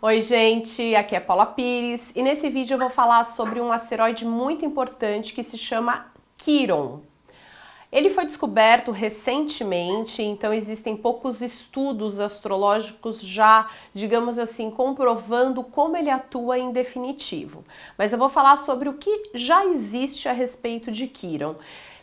Oi gente, aqui é Paula Pires e nesse vídeo eu vou falar sobre um asteroide muito importante que se chama Quiron. Ele foi descoberto recentemente, então existem poucos estudos astrológicos já, digamos assim, comprovando como ele atua em definitivo. Mas eu vou falar sobre o que já existe a respeito de Quiron.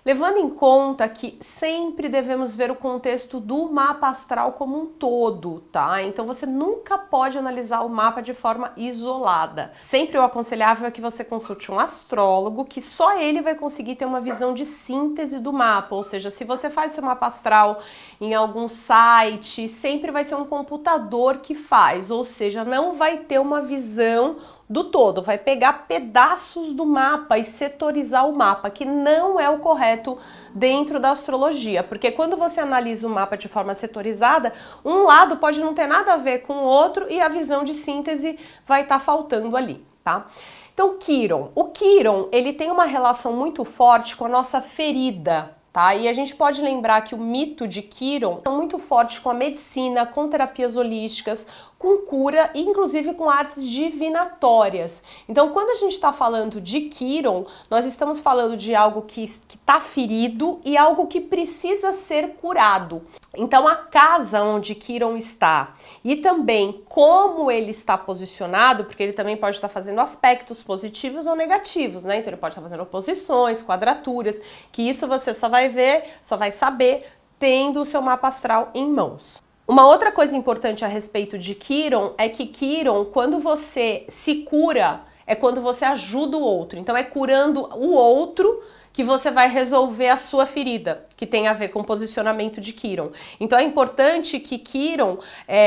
Levando em conta que sempre devemos ver o contexto do mapa astral como um todo, tá? Então você nunca pode analisar o mapa de forma isolada. Sempre o aconselhável é que você consulte um astrólogo, que só ele vai conseguir ter uma visão de síntese do mapa, ou seja, se você faz seu mapa astral em algum site, sempre vai ser um computador que faz, ou seja, não vai ter uma visão do todo, vai pegar pedaços do mapa e setorizar o mapa, que não é o correto dentro da astrologia, porque quando você analisa o mapa de forma setorizada, um lado pode não ter nada a ver com o outro e a visão de síntese vai estar faltando ali, tá? Então, o Quiron, ele tem uma relação muito forte com a nossa ferida, tá? E a gente pode lembrar que o mito de Quiron é muito forte com a medicina, com terapias holísticas, com cura e inclusive com artes divinatórias. Então, quando a gente está falando de Quiron, nós estamos falando de algo que está ferido e algo que precisa ser curado. Então, a casa onde Quiron está e também como ele está posicionado, porque ele também pode estar fazendo aspectos positivos ou negativos, né? Então, ele pode estar fazendo oposições, quadraturas, que isso você só vai ver, só vai saber tendo o seu mapa astral em mãos. Uma outra coisa importante a respeito de Quiron é que Quiron, quando você se cura, é quando você ajuda o outro. Então é curando o outro que você vai resolver a sua ferida, que tem a ver com o posicionamento de Quiron. Então é importante que Quiron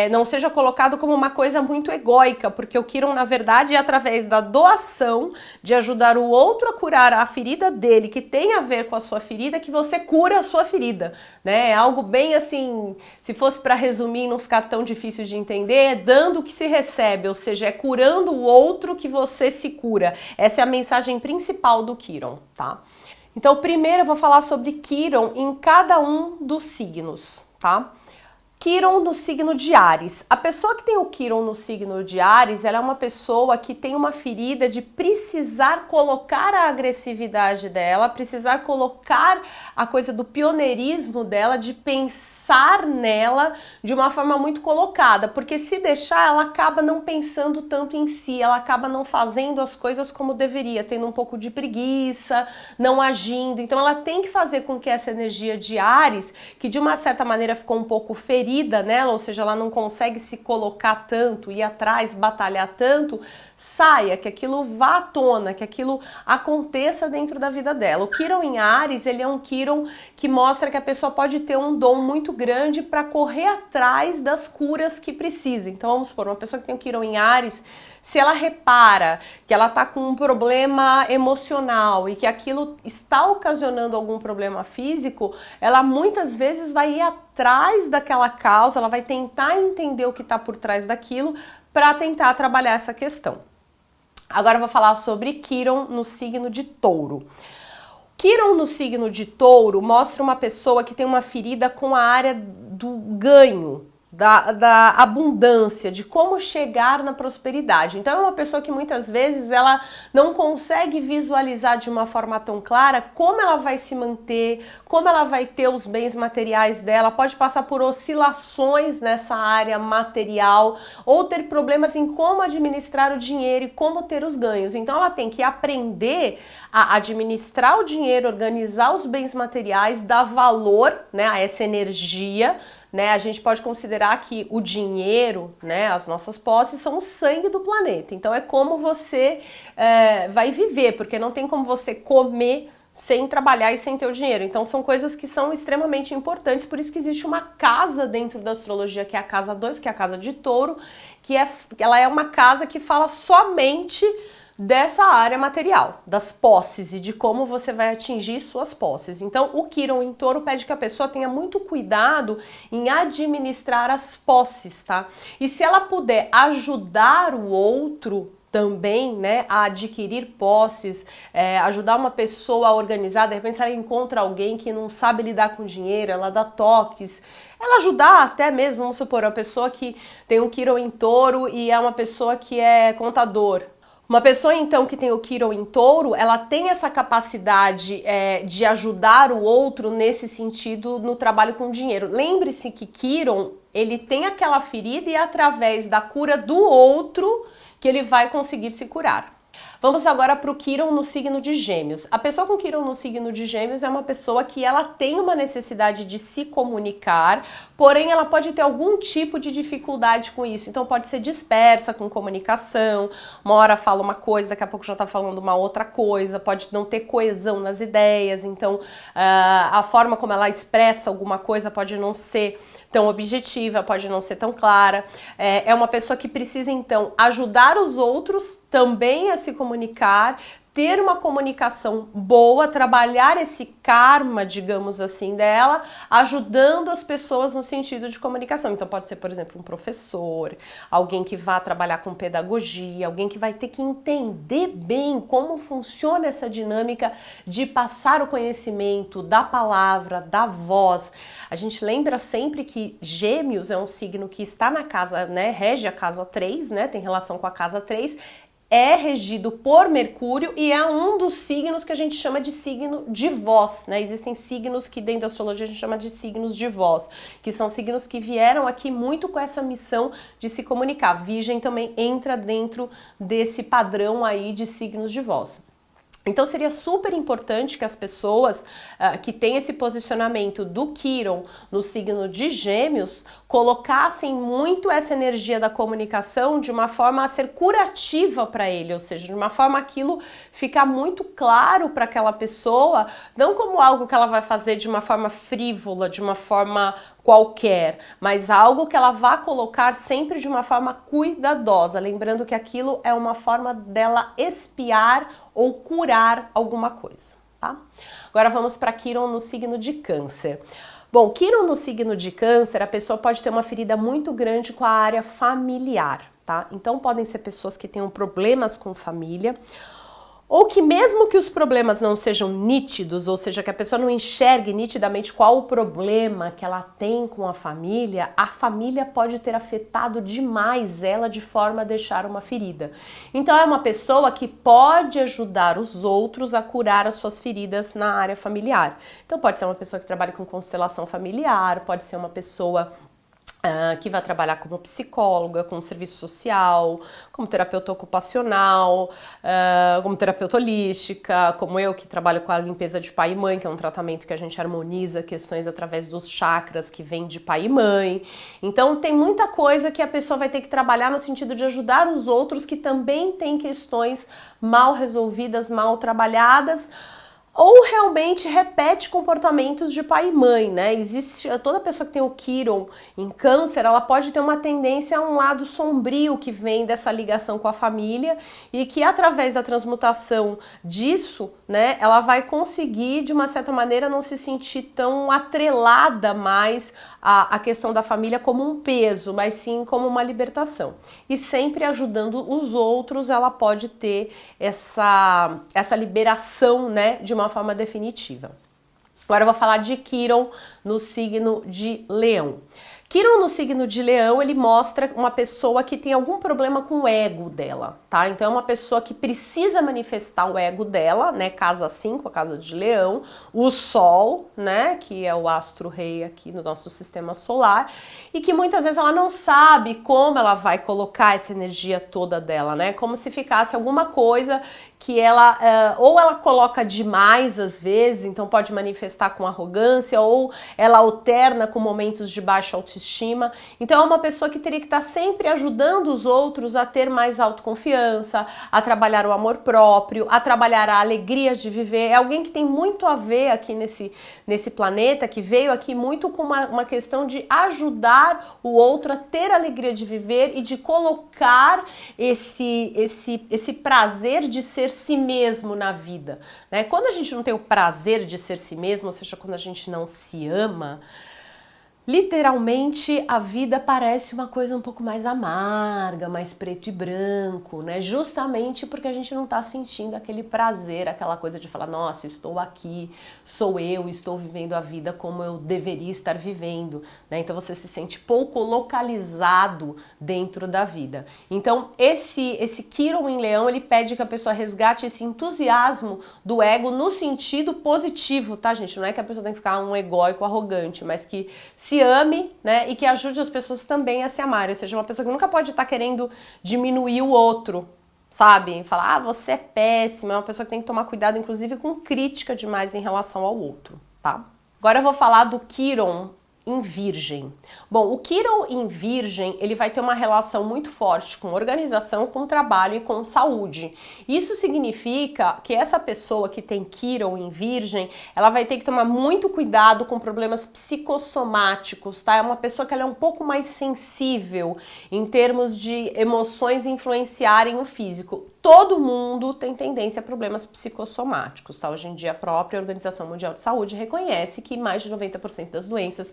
não seja colocado como uma coisa muito egóica, porque o Quiron, na verdade, é através da doação, de ajudar o outro a curar a ferida dele, que tem a ver com a sua ferida, que você cura a sua ferida, né? É algo bem assim, se fosse para resumir e não ficar tão difícil de entender, é dando o que se recebe, ou seja, é curando o outro que você se cura. Essa é a mensagem principal do Quiron, tá? Então, primeiro eu vou falar sobre Quiron em cada um dos signos, tá? Quiron no signo de Áries. A pessoa que tem o Quiron no signo de Áries, ela é uma pessoa que tem uma ferida de precisar colocar a agressividade dela, precisar colocar a coisa do pioneirismo dela, de pensar nela de uma forma muito colocada, porque se deixar, ela acaba não pensando tanto em si, ela acaba não fazendo as coisas como deveria, tendo um pouco de preguiça, não agindo. Então ela tem que fazer com que essa energia de Áries, que de uma certa maneira ficou um pouco ferida nela, ou seja, ela não consegue se colocar tanto, ir atrás, batalhar tanto, saia, que aquilo vá à tona, que aquilo aconteça dentro da vida dela. O Quiron em Áries, ele é um Quiron que mostra que a pessoa pode ter um dom muito grande para correr atrás das curas que precisa. Então vamos supor, uma pessoa que tem o Quiron em Áries, se ela repara que ela está com um problema emocional e que aquilo está ocasionando algum problema físico, ela muitas vezes vai ir atrás daquela causa, ela vai tentar entender o que está por trás daquilo para tentar trabalhar essa questão. Agora eu vou falar sobre Quiron no signo de Touro. Quiron no signo de Touro mostra uma pessoa que tem uma ferida com a área do ganho, da abundância, de como chegar na prosperidade. Então é uma pessoa que muitas vezes ela não consegue visualizar de uma forma tão clara como ela vai se manter, como ela vai ter os bens materiais dela, pode passar por oscilações nessa área material ou ter problemas em como administrar o dinheiro e como ter os ganhos. Então ela tem que aprender a administrar o dinheiro, organizar os bens materiais, dar valor, né, a essa energia, né? A gente pode considerar que o dinheiro, né, as nossas posses são o sangue do planeta. Então é como você vai viver, porque não tem como você comer sem trabalhar e sem ter o dinheiro. Então são coisas que são extremamente importantes, por isso que existe uma casa dentro da astrologia, que é a casa 2, que é a casa de Touro, ela é uma casa que fala somente dessa área material, das posses e de como você vai atingir suas posses. Então, o Quiron em Touro pede que a pessoa tenha muito cuidado em administrar as posses, tá? E se ela puder ajudar o outro, também, né, a adquirir posses, ajudar uma pessoa a organizar. De repente, se ela encontra alguém que não sabe lidar com dinheiro, ela dá toques, ela ajudar até mesmo, vamos supor, a pessoa que tem um Quiron em Touro e é uma pessoa que é contador. Uma pessoa, então, que tem o Quiron em Touro, ela tem essa capacidade de ajudar o outro nesse sentido no trabalho com dinheiro. Lembre-se que Quiron, ele tem aquela ferida e é através da cura do outro que ele vai conseguir se curar. Vamos agora para o Quiron no signo de Gêmeos. A pessoa com Quiron no signo de Gêmeos é uma pessoa que ela tem uma necessidade de se comunicar, porém ela pode ter algum tipo de dificuldade com isso. Então pode ser dispersa com comunicação, uma hora fala uma coisa, daqui a pouco já está falando uma outra coisa, pode não ter coesão nas ideias, então a forma como ela expressa alguma coisa pode não ser tão objetiva, pode não ser tão clara. É uma pessoa que precisa, então, ajudar os outros também a se comunicar, ter uma comunicação boa, trabalhar esse karma, digamos assim, dela, ajudando as pessoas no sentido de comunicação. Então pode ser, por exemplo, um professor, alguém que vá trabalhar com pedagogia, alguém que vai ter que entender bem como funciona essa dinâmica de passar o conhecimento da palavra, da voz. A gente lembra sempre que Gêmeos é um signo que está na casa, né, rege a casa 3, né, tem relação com a casa 3, é regido por Mercúrio e é um dos signos que a gente chama de signo de voz, né? Existem signos que dentro da astrologia a gente chama de signos de voz, que são signos que vieram aqui muito com essa missão de se comunicar. Virgem também entra dentro desse padrão aí de signos de voz. Então seria super importante que as pessoas que têm esse posicionamento do Quiron no signo de Gêmeos colocassem muito essa energia da comunicação de uma forma a ser curativa para ele, ou seja, de uma forma aquilo ficar muito claro para aquela pessoa, não como algo que ela vai fazer de uma forma frívola, de uma forma qualquer, mas algo que ela vá colocar sempre de uma forma cuidadosa, lembrando que aquilo é uma forma dela expiar ou curar alguma coisa, tá? Agora vamos para Quiron no signo de Câncer. Bom, Quiron no signo de Câncer, a pessoa pode ter uma ferida muito grande com a área familiar, tá? Então podem ser pessoas que tenham problemas com família, ou que mesmo que os problemas não sejam nítidos, ou seja, que a pessoa não enxergue nitidamente qual o problema que ela tem com a família pode ter afetado demais ela de forma a deixar uma ferida. Então é uma pessoa que pode ajudar os outros a curar as suas feridas na área familiar. Então pode ser uma pessoa que trabalha com constelação familiar, pode ser uma pessoa que vai trabalhar como psicóloga, como serviço social, como terapeuta ocupacional, como terapeuta holística, como eu que trabalho com a limpeza de pai e mãe, que é um tratamento que a gente harmoniza questões através dos chakras que vem de pai e mãe. Então tem muita coisa que a pessoa vai ter que trabalhar no sentido de ajudar os outros que também têm questões mal resolvidas, mal trabalhadas, ou realmente repete comportamentos de pai e mãe, né? Existe, toda pessoa que tem o Quiron em Câncer, ela pode ter uma tendência a um lado sombrio que vem dessa ligação com a família e que através da transmutação disso, né, ela vai conseguir de uma certa maneira não se sentir tão atrelada mais à questão da família como um peso, mas sim como uma libertação. E sempre ajudando os outros, ela pode ter essa liberação, né, de uma forma definitiva. Agora eu vou falar de Quiron no signo de Leão. Quiron no signo de Leão, ele mostra uma pessoa que tem algum problema com o ego dela, tá? Então é uma pessoa que precisa manifestar o ego dela, né? Casa 5, a casa de Leão, o Sol, né? Que é o astro rei aqui no nosso sistema solar, e que muitas vezes ela não sabe como ela vai colocar essa energia toda dela, né? Como se ficasse alguma coisa que ela, ou ela coloca demais às vezes, então pode manifestar com arrogância, ou ela alterna com momentos de baixa autoestima. Então é uma pessoa que teria que estar sempre ajudando os outros a ter mais autoconfiança, a trabalhar o amor próprio, a trabalhar a alegria de viver. É alguém que tem muito a ver aqui nesse planeta, que veio aqui muito com uma questão de ajudar o outro a ter a alegria de viver e de colocar esse prazer de ser si mesmo na vida, né? Quando a gente não tem o prazer de ser si mesmo, ou seja, quando a gente não se ama, literalmente a vida parece uma coisa um pouco mais amarga, mais preto e branco, né? Justamente porque a gente não tá sentindo aquele prazer, aquela coisa de falar, nossa, estou aqui, sou eu, estou vivendo a vida como eu deveria estar vivendo, né? Então você se sente pouco localizado dentro da vida. Então esse Quiron em Leão, ele pede que a pessoa resgate esse entusiasmo do ego no sentido positivo, tá, gente? Não é que a pessoa tem que ficar um egóico arrogante, mas que se ame, né, e que ajude as pessoas também a se amarem, ou seja, uma pessoa que nunca pode estar querendo diminuir o outro, sabe? Falar, ah, você é péssima, é uma pessoa que tem que tomar cuidado, inclusive com crítica demais em relação ao outro, tá? Agora eu vou falar do Quiron em Virgem. Bom, o Quiron em Virgem, ele vai ter uma relação muito forte com organização, com trabalho e com saúde. Isso significa que essa pessoa que tem Quiron em Virgem, ela vai ter que tomar muito cuidado com problemas psicossomáticos, tá? É uma pessoa que ela é um pouco mais sensível em termos de emoções influenciarem o físico. Todo mundo tem tendência a problemas psicossomáticos, tá? Hoje em dia a própria Organização Mundial de Saúde reconhece que mais de 90% das doenças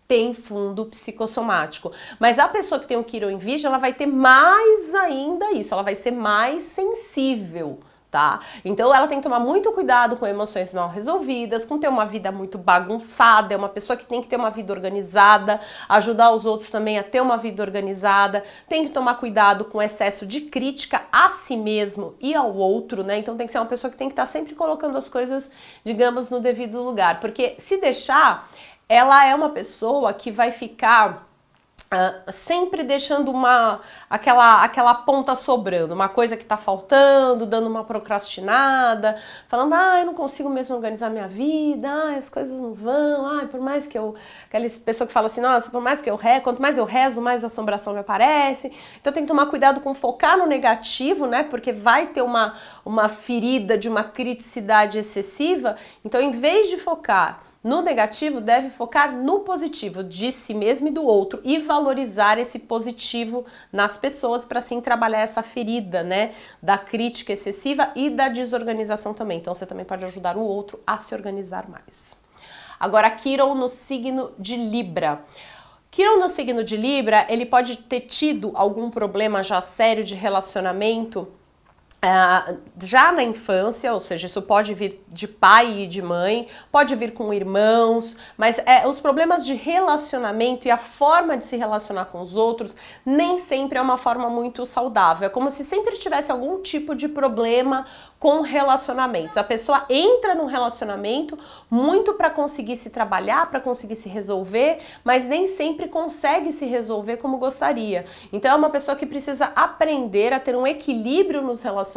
tem fundo psicossomático. Mas a pessoa que tem o Quiron em Virgem, ela vai ter mais ainda isso, ela vai ser mais sensível, tá? Então ela tem que tomar muito cuidado com emoções mal resolvidas, com ter uma vida muito bagunçada, é uma pessoa que tem que ter uma vida organizada, ajudar os outros também a ter uma vida organizada, tem que tomar cuidado com excesso de crítica a si mesmo e ao outro, né? Então tem que ser uma pessoa que tem que estar sempre colocando as coisas, digamos, no devido lugar, porque se deixar, ela é uma pessoa que vai ficar sempre deixando aquela ponta sobrando, uma coisa que tá faltando, dando uma procrastinada, falando, eu não consigo mesmo organizar minha vida, as coisas não vão, por mais que eu... Aquela pessoa que fala assim, nossa, por mais que eu rezo, quanto mais eu rezo, mais assombração me aparece. Então tem que tomar cuidado com focar no negativo, né, porque vai ter uma ferida de uma criticidade excessiva. Então em vez de focar no negativo, deve focar no positivo de si mesmo e do outro e valorizar esse positivo nas pessoas para assim trabalhar essa ferida, né, da crítica excessiva e da desorganização também. Então você também pode ajudar o outro a se organizar mais. Agora, Quiron no signo de Libra. Quiron no signo de Libra, ele pode ter tido algum problema já sério de relacionamento já na infância, ou seja, isso pode vir de pai e de mãe, pode vir com irmãos, mas os problemas de relacionamento e a forma de se relacionar com os outros nem sempre é uma forma muito saudável. É como se sempre tivesse algum tipo de problema com relacionamentos. A pessoa entra num relacionamento muito para conseguir se trabalhar, para conseguir se resolver, mas nem sempre consegue se resolver como gostaria. Então é uma pessoa que precisa aprender a ter um equilíbrio nos relacionamentos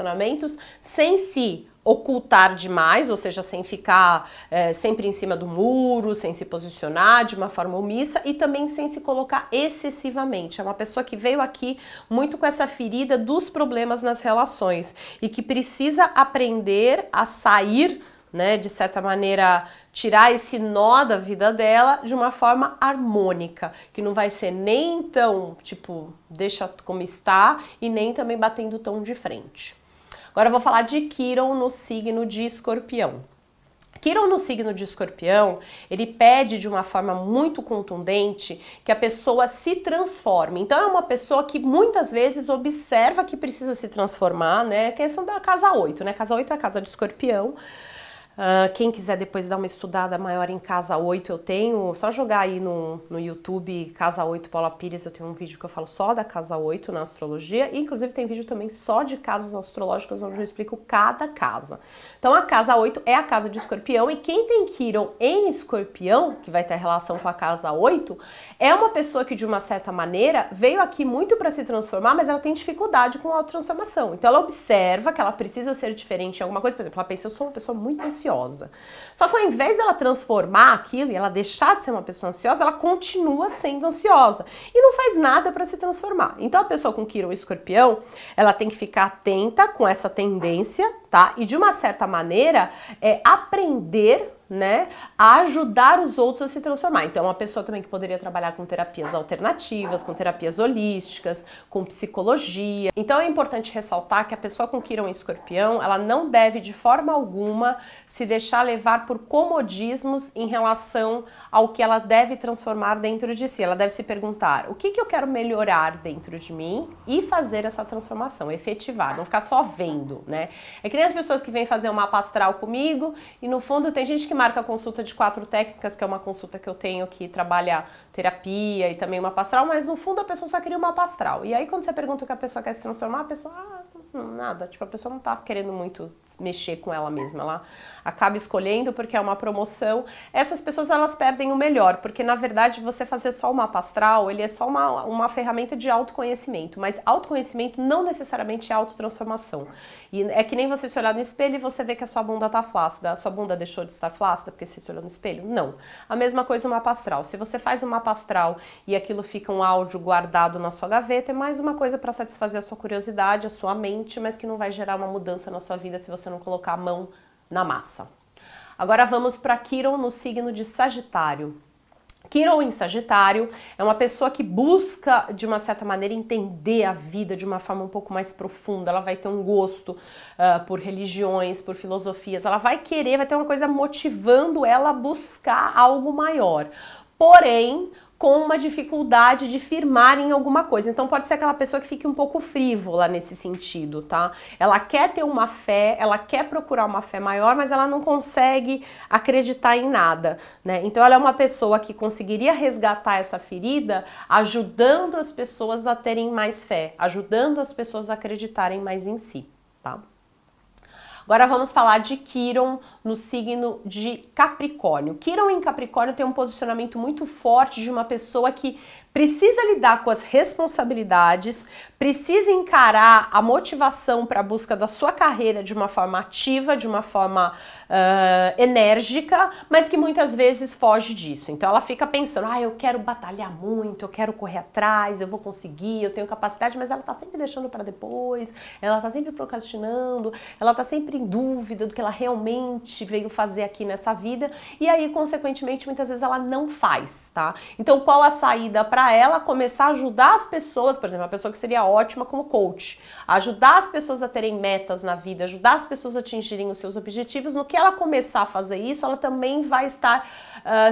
sem se ocultar demais, ou seja, sem ficar sempre em cima do muro, sem se posicionar de uma forma omissa e também sem se colocar excessivamente. É uma pessoa que veio aqui muito com essa ferida dos problemas nas relações e que precisa aprender a sair, né, de certa maneira, tirar esse nó da vida dela de uma forma harmônica, que não vai ser nem tão, tipo, deixa como está e nem também batendo tão de frente. Agora eu vou falar de Quiron no signo de Escorpião. Quiron no signo de Escorpião, ele pede de uma forma muito contundente que a pessoa se transforme. Então é uma pessoa que muitas vezes observa que precisa se transformar, né? Que é a questão da casa 8, né? Casa 8 é a casa de Escorpião. Quem quiser depois dar uma estudada maior em Casa 8, eu tenho, só jogar aí no YouTube Casa 8 Paula Pires, eu tenho um vídeo que eu falo só da Casa 8 na astrologia, e inclusive tem vídeo também só de casas astrológicas onde eu explico cada casa. Então a Casa 8 é a casa de Escorpião, e quem tem Quiron em Escorpião, que vai ter relação com a Casa 8, é uma pessoa que de uma certa maneira veio aqui muito para se transformar, mas ela tem dificuldade com a autotransformação. Então ela observa que ela precisa ser diferente em alguma coisa, por exemplo, ela pensa, eu sou uma pessoa muito ansiosa. Só que ao invés dela transformar aquilo e ela deixar de ser uma pessoa ansiosa, ela continua sendo ansiosa e não faz nada para se transformar. Então a pessoa com Quiron e Escorpião, ela tem que ficar atenta com essa tendência, tá? E de uma certa maneira, aprender, né, a ajudar os outros a se transformar. Então é uma pessoa também que poderia trabalhar com terapias alternativas, com terapias holísticas, com psicologia. Então é importante ressaltar que a pessoa com Quirón em Escorpião, ela não deve de forma alguma se deixar levar por comodismos em relação ao que ela deve transformar dentro de si. Ela deve se perguntar, o que eu quero melhorar dentro de mim e fazer essa transformação, efetivar, não ficar só vendo, né? É que nem as pessoas que vêm fazer um mapa astral comigo e no fundo tem gente que marca a consulta de 4 técnicas, que é uma consulta que eu tenho que trabalha terapia e também mapa astral, mas no fundo a pessoa só queria um mapa astral. E aí quando você pergunta o que a pessoa quer se transformar, a pessoa, nada, tipo, a pessoa não tá querendo muito mexer com ela mesma, ela acaba escolhendo porque é uma promoção. Essas pessoas, elas perdem o melhor, porque na verdade você fazer só o mapa astral, ele é só uma ferramenta de autoconhecimento, mas autoconhecimento não necessariamente é autotransformação. E é que nem você se olhar no espelho e você vê que a sua bunda tá flácida, a sua bunda deixou de estar flácida porque você se olhou no espelho? Não. A mesma coisa o mapa astral. Se você faz um mapa astral e aquilo fica um áudio guardado na sua gaveta, é mais uma coisa para satisfazer a sua curiosidade, a sua mente, mas que não vai gerar uma mudança na sua vida se você não colocar a mão na massa. Agora vamos para Quirón no signo de Sagitário. Quirón em Sagitário é uma pessoa que busca, de uma certa maneira, entender a vida de uma forma um pouco mais profunda. Ela vai ter um gosto por religiões, por filosofias. Ela vai querer, vai ter uma coisa motivando ela a buscar algo maior. Porém, com uma dificuldade de firmar em alguma coisa. Então pode ser aquela pessoa que fique um pouco frívola nesse sentido, tá? Ela quer ter uma fé, ela quer procurar uma fé maior, mas ela não consegue acreditar em nada, né? Então ela é uma pessoa que conseguiria resgatar essa ferida ajudando as pessoas a terem mais fé, ajudando as pessoas a acreditarem mais em si, tá? Agora vamos falar de Quirón no signo de Capricórnio. Quirón em Capricórnio tem um posicionamento muito forte de uma pessoa que precisa lidar com as responsabilidades, precisa encarar a motivação para a busca da sua carreira de uma forma ativa, de uma forma enérgica, mas que muitas vezes foge disso. Então ela fica pensando, eu quero batalhar muito, eu quero correr atrás, eu vou conseguir, eu tenho capacidade, mas ela tá sempre deixando para depois, ela tá sempre procrastinando, ela tá sempre em dúvida do que ela realmente veio fazer aqui nessa vida, e aí, consequentemente, muitas vezes ela não faz, tá? Então, qual a saída para ela? Começar a ajudar as pessoas, por exemplo, uma pessoa que seria ótima como coach, ajudar as pessoas a terem metas na vida, ajudar as pessoas a atingirem os seus objetivos. No que ela começar a fazer isso, ela também vai estar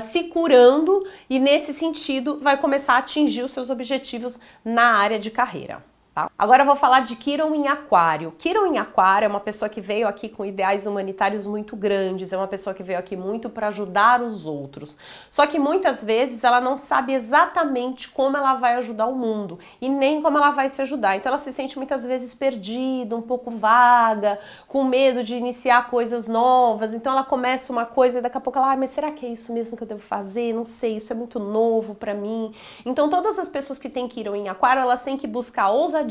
se curando e, nesse sentido, vai começar a atingir os seus objetivos na área de carreira. Tá? Agora eu vou falar de Quirón em Aquário. Quirón em Aquário é uma pessoa que veio aqui com ideais humanitários muito grandes, é uma pessoa que veio aqui muito para ajudar os outros. Só que muitas vezes ela não sabe exatamente como ela vai ajudar o mundo e nem como ela vai se ajudar. Então ela se sente muitas vezes perdida, um pouco vaga, com medo de iniciar coisas novas. Então ela começa uma coisa e daqui a pouco ela, mas será que é isso mesmo que eu devo fazer? Não sei, isso é muito novo para mim. Então todas as pessoas que têm Quirón em Aquário, elas têm que buscar ousadia,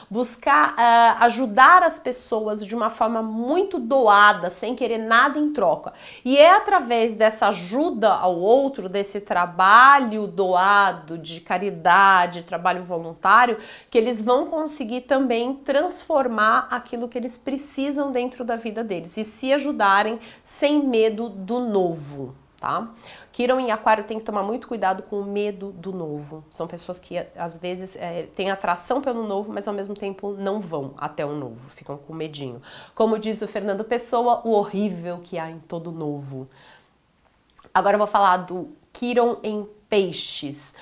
buscar ajudar as pessoas de uma forma muito doada, sem querer nada em troca. E é através dessa ajuda ao outro, desse trabalho doado, de caridade, trabalho voluntário, que eles vão conseguir também transformar aquilo que eles precisam dentro da vida deles e se ajudarem sem medo do novo. Tá? Quirón em Aquário tem que tomar muito cuidado com o medo do novo. São pessoas que às vezes têm atração pelo novo, mas ao mesmo tempo não vão até o novo, ficam com medinho. Como diz o Fernando Pessoa, o horrível que há em todo novo. Agora eu vou falar do Quirón em Peixes.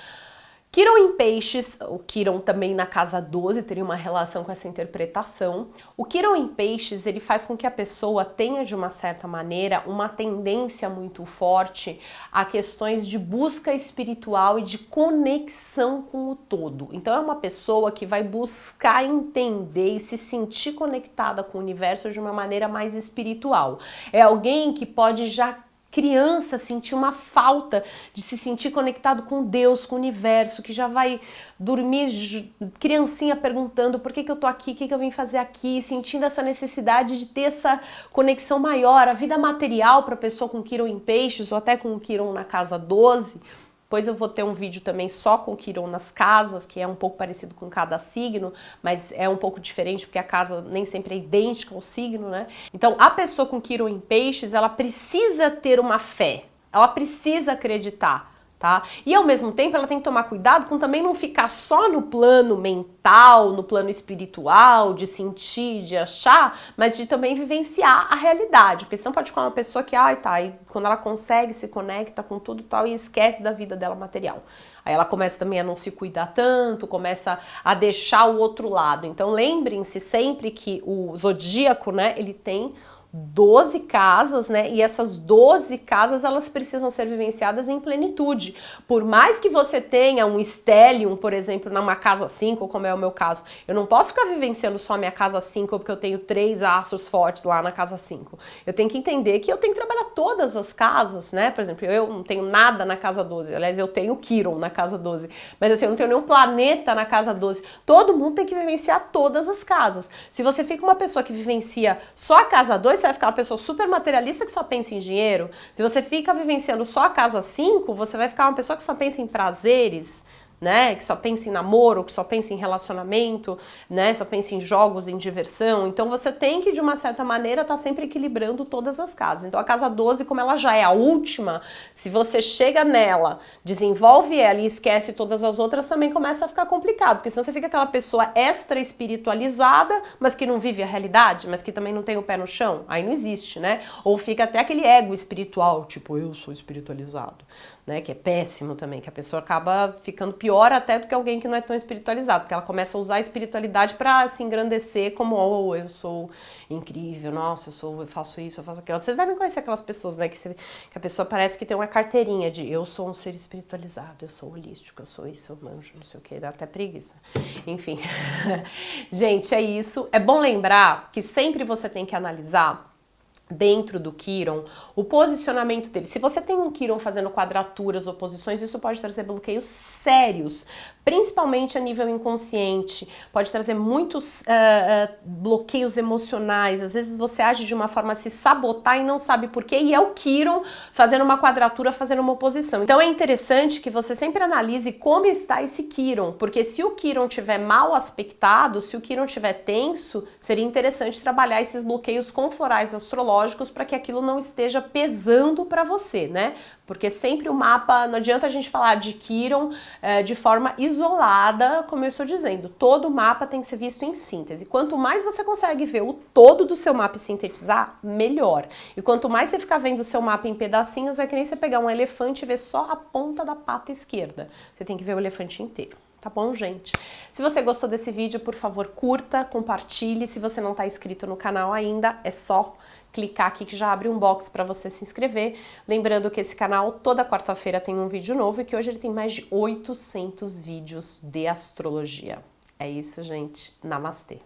Quirón em Peixes, o Quirón também na casa 12 teria uma relação com essa interpretação. O Quirón em Peixes, ele faz com que a pessoa tenha, de uma certa maneira, uma tendência muito forte a questões de busca espiritual e de conexão com o todo. Então é uma pessoa que vai buscar entender e se sentir conectada com o universo de uma maneira mais espiritual. É alguém que pode já criança sentir uma falta de se sentir conectado com Deus, com o universo, que já vai dormir criancinha perguntando por que eu tô aqui, o que eu vim fazer aqui, sentindo essa necessidade de ter essa conexão maior. A vida material para a pessoa com Quirón em Peixes ou até com Quirón na casa 12 Depois eu vou ter um vídeo também só com Quiron nas casas, que é um pouco parecido com cada signo, mas é um pouco diferente porque a casa nem sempre é idêntica ao signo, né? Então, a pessoa com Quiron em peixes, ela precisa ter uma fé, ela precisa acreditar. Tá? E ao mesmo tempo ela tem que tomar cuidado com também não ficar só no plano mental, no plano espiritual, de sentir, de achar, mas de também vivenciar a realidade, porque senão pode ficar uma pessoa que, e quando ela consegue, se conecta com tudo e tal e esquece da vida dela material. Aí ela começa também a não se cuidar tanto, começa a deixar o outro lado. Então lembrem-se sempre que o zodíaco, né, ele tem 12 casas, né? E essas 12 casas, elas precisam ser vivenciadas em plenitude. Por mais que você tenha um stellium, por exemplo, numa casa 5, como é o meu caso, eu não posso ficar vivenciando só minha casa 5 porque eu tenho 3 astros fortes lá na casa 5. Eu tenho que entender que eu tenho que trabalhar todas as casas, né? Por exemplo, eu não tenho nada na casa 12. Aliás, eu tenho Quiron na casa 12. Mas assim, eu não tenho nenhum planeta na casa 12. Todo mundo tem que vivenciar todas as casas. Se você fica uma pessoa que vivencia só a casa 2, você vai ficar uma pessoa super materialista que só pensa em dinheiro. Se você fica vivenciando só a casa 5, você vai ficar uma pessoa que só pensa em prazeres, né, que só pensa em namoro, que só pensa em relacionamento, né, só pensa em jogos, em diversão. Então você tem que, de uma certa maneira, estar sempre equilibrando todas as casas. Então a casa 12, como ela já é a última, se você chega nela, desenvolve ela e esquece todas as outras, também começa a ficar complicado, porque senão você fica aquela pessoa extra espiritualizada, mas que não vive a realidade, mas que também não tem o pé no chão. Aí não existe, né? Ou fica até aquele ego espiritual, tipo, eu sou espiritualizado, né, que é péssimo também, que a pessoa acaba ficando pior até do que alguém que não é tão espiritualizado, porque ela começa a usar a espiritualidade para se engrandecer como, eu sou incrível, nossa, eu faço isso, eu faço aquilo. Vocês devem conhecer aquelas pessoas, né, que a pessoa parece que tem uma carteirinha de eu sou um ser espiritualizado, eu sou holístico, eu sou isso, eu manjo, não sei o que, dá até preguiça. Enfim, gente, é isso. É bom lembrar que sempre você tem que analisar dentro do Quiron, o posicionamento dele. Se você tem um Quiron fazendo quadraturas, oposições, isso pode trazer bloqueios sérios, principalmente a nível inconsciente, pode trazer muitos bloqueios emocionais. Às vezes você age de uma forma a se sabotar e não sabe por quê, e é o Quiron fazendo uma quadratura, fazendo uma oposição. Então é interessante que você sempre analise como está esse Quiron, porque se o Quiron estiver mal aspectado, se o Quiron estiver tenso, seria interessante trabalhar esses bloqueios com florais astrológicos para que aquilo não esteja pesando para você, né? Porque sempre o mapa, não adianta a gente falar de Quiron de forma isolada, como eu estou dizendo. Todo mapa tem que ser visto em síntese. Quanto mais você consegue ver o todo do seu mapa e sintetizar, melhor. E quanto mais você ficar vendo o seu mapa em pedacinhos, é que nem você pegar um elefante e ver só a ponta da pata esquerda. Você tem que ver o elefante inteiro. Tá bom, gente? Se você gostou desse vídeo, por favor, curta, compartilhe. Se você não está inscrito no canal ainda, é só clicar aqui que já abre um box para você se inscrever. Lembrando que esse canal toda quarta-feira tem um vídeo novo e que hoje ele tem mais de 800 vídeos de astrologia. É isso, gente. Namastê!